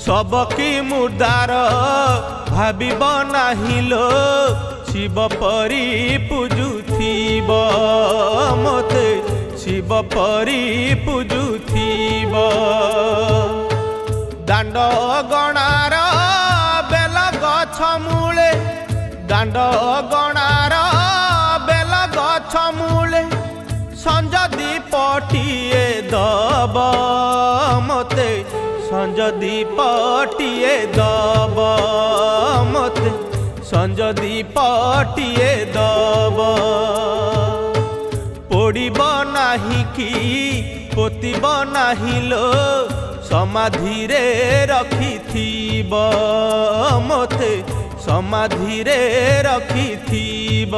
सबकी मुर्दार भाबिब नाही लो शिव परी पूजुथिब मते शिव परी पूजुथिब दांड गणार बेल गछ मूले दांड गणार बेल गछ मूले संज दीपटिए दब मते संज दीपटिए दब मते संज दीपटिए दब पोड़ब नाही कि पोतिब नाही लो समाधि रे रखिथिब मते समाधि रे रखिथिब।